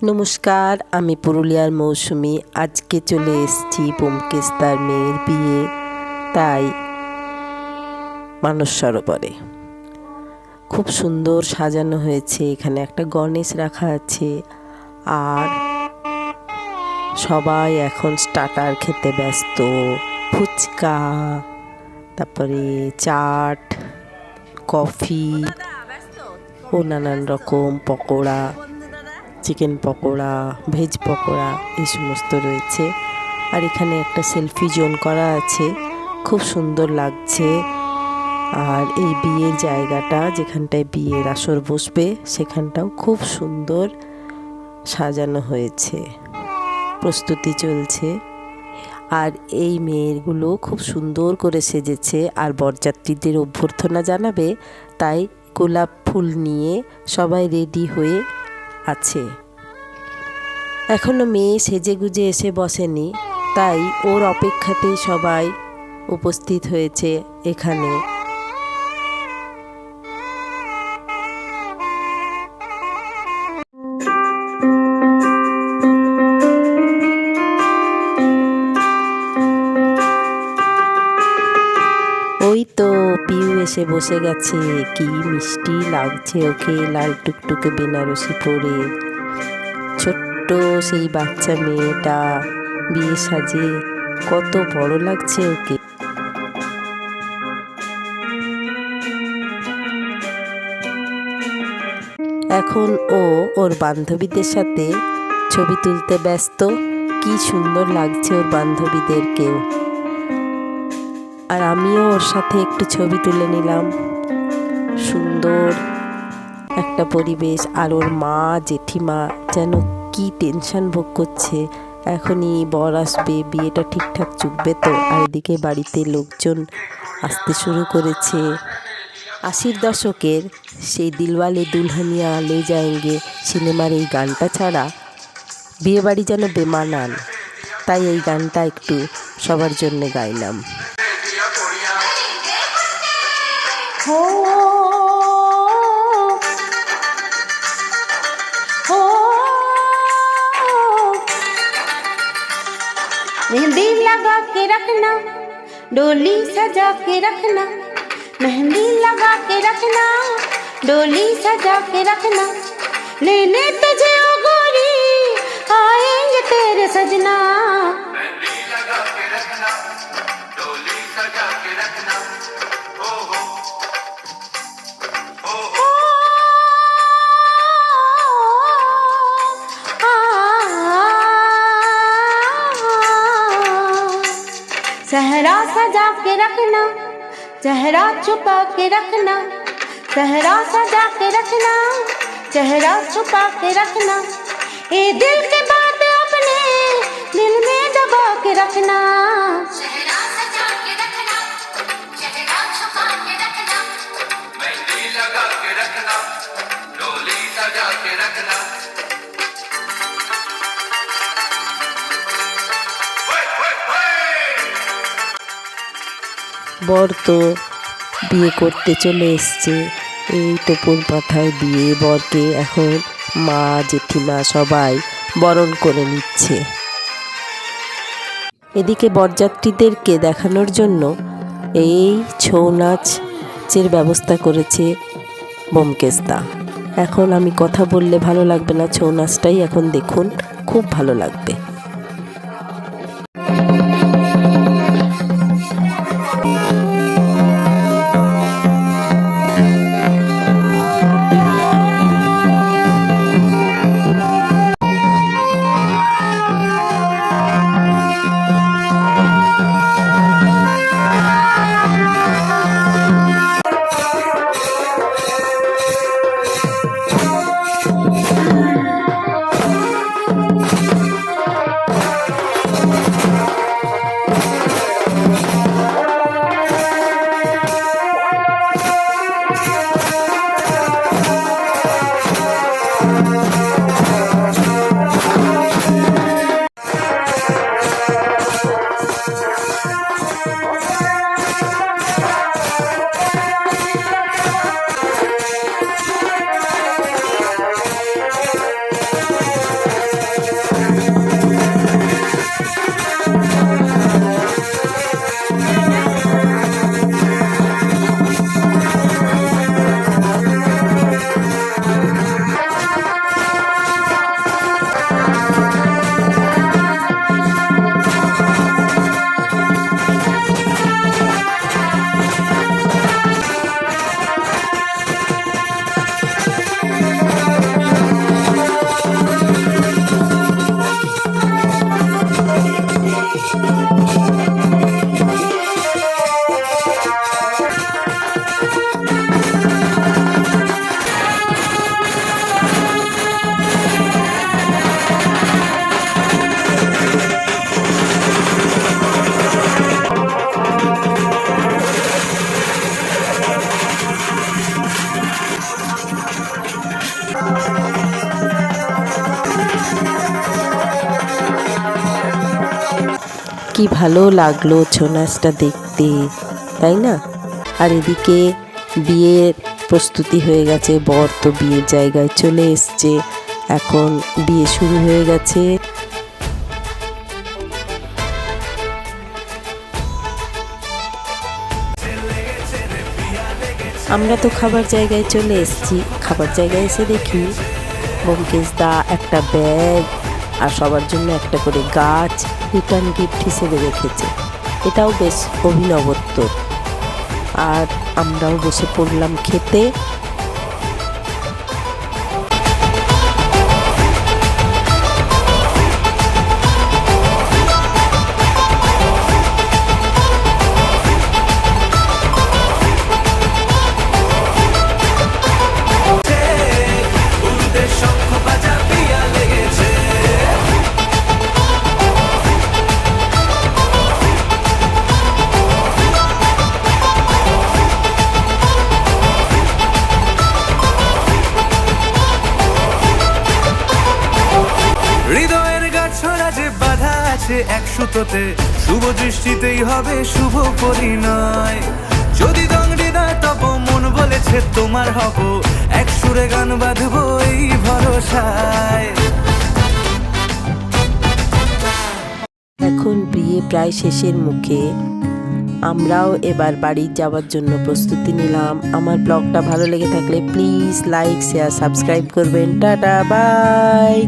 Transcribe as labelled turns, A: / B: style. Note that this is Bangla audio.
A: নমস্কার, আমি পুরুলিয়ার মৌসুমি। আজকে চলে এসেছি ব্যোমকেশদার মেয়ের বিয়ে, তাই মানস সরোবরে। খুব সুন্দর সাজানো হয়েছে। এখানে একটা গণেশ রাখা আছে, আর সবাই এখন স্টার্টার খেতে ব্যস্ত। ফুচকা, তারপরে চাট, কফি ও নানান রকম পকোড়া, চিকেন পকোড়া, ভেজ পকোড়া এই সমস্ত রয়েছে। আর এখানে একটা সেলফি জোন করা আছে, খুব সুন্দর লাগছে। আর এই বিয়ের জায়গাটা, যেখানটায় বিয়ের আসর বসবে, সেখানটাও খুব সুন্দর সাজানো হয়েছে, প্রস্তুতি চলছে। আর এই মেয়েগুলো খুব সুন্দর করে সেজেছে, আর বরযাত্রীদের অভ্যর্থনা জানাবে, তাই গোলাপ ফুল নিয়ে সবাই রেডি হয়ে আছে। এখনো মেয়ে সেজে গুজে এসে বসেনি, তাই ওর অপেক্ষাতেই সবাই উপস্থিত হয়েছে এখানে। ওই তো পিউ এসে বসে গেছে। কি মিষ্টি লাগছে ওকে, লাল টুকটুকে বেনারসি পরে। ছোট্ট সেই বাচ্চা মেয়েটা বিয়ে সাজে, কত বড় লাগছে ওকে। এখন ও ওর বান্ধবীদের সাথে ছবি তুলতে ব্যস্ত। কি সুন্দর লাগছে ওর বান্ধবীদেরকেও। আর আমিও ওর সাথে একটু ছবি তুলে নিলাম। সুন্দর একটা পরিবেশ। আর ওর মা জেঠিমা যেন কি টেনশন ভোগ করছে, এখনই বর আসবে, বিয়েটা ঠিকঠাক চুকবে তো। আর এদিকে বাড়িতে লোকজন আসতে শুরু করেছে। 80 দশকের সেই দিলওয়ালে দুলহানিয়া লে যায়েঙ্গে সিনেমার এই গানটা ছাড়া বিয়েবাড়ি যেন বেমানান। তাই এই গানটা একটু সবার জন্য গাইলাম।
B: हो हो मेहंदी लगा के रखना, डोली सजा के रखना। मेहंदी लगा के रखना, डोली सजा के रखना। लेने तुझे ओ गोरी आएंगे तेरे सजना। मेहंदी लगा के रखना, डोली सजा के रखना। सहरा सजा के रखना, चेहरा छुपा के रखना। सहरा सजा के रखना, चेहरा छुपा के रखना। ये दिल की बात अपने दिल में दबा के रखना। सहरा सजा के रखना, चेहरा छुपा के रखना। मेहंदी लगा के रखना, डोली सजा के रखना।
A: বর তো বিয়ে করতে চলে এসছে। এই টোপর পাথায় বিয়ে। বরকে এখন মা জেঠিমা সবাই বরণ করে নিচ্ছে। এদিকে বরযাত্রীদেরকে দেখানোর জন্য এই ছৌ নাচের ব্যবস্থা করেছে ব্যোমকেশদা। এখন আমি কথা বললে ভালো লাগবে না, ছৌ নাচটাই এখন দেখুন, খুব ভালো লাগবে। কি ভালো লাগলো ছৌ নাচটা দেখতে, তাই না? আর এদিকে বিয়ের প্রস্তুতি হয়ে গেছে, বর তো বিয়ের জায়গায় চলে এসছে, এখন বিয়ে শুরু হয়ে গেছে। আমরা তো খাবার জায়গায় চলে এসেছি। খাবার জায়গায় এসে দেখি ব্যোমকেশ দা একটা ব্যাগ আর সবার জন্য একটা করে গাছ রিটার্ন গিফট হিসেবে রেখেছে। এটাও বেশ অভিনবত্ব। আর আমরাও বসে পড়লাম খেতে।
C: হৃদয়ের গাছড়া যে বাধা আছে এক সুতোতে, শুভ দৃষ্টিতেই হবে শুভ পরিণয়। যদি দংড়ি দেয় তব মন বলেছে তোমার হব, এক সুরে গান বাঁধবো এই ভরসায়।
A: এখন বিয়ে প্রায় শেষের মুখে, আমরাও এবার বাড়ি যাওয়ার জন্য প্রস্তুতি নিলাম। আমার ব্লগটা ভালো লেগে থাকলে প্লিজ লাইক শেয়ার সাবস্ক্রাইব করবেন। Tata bye.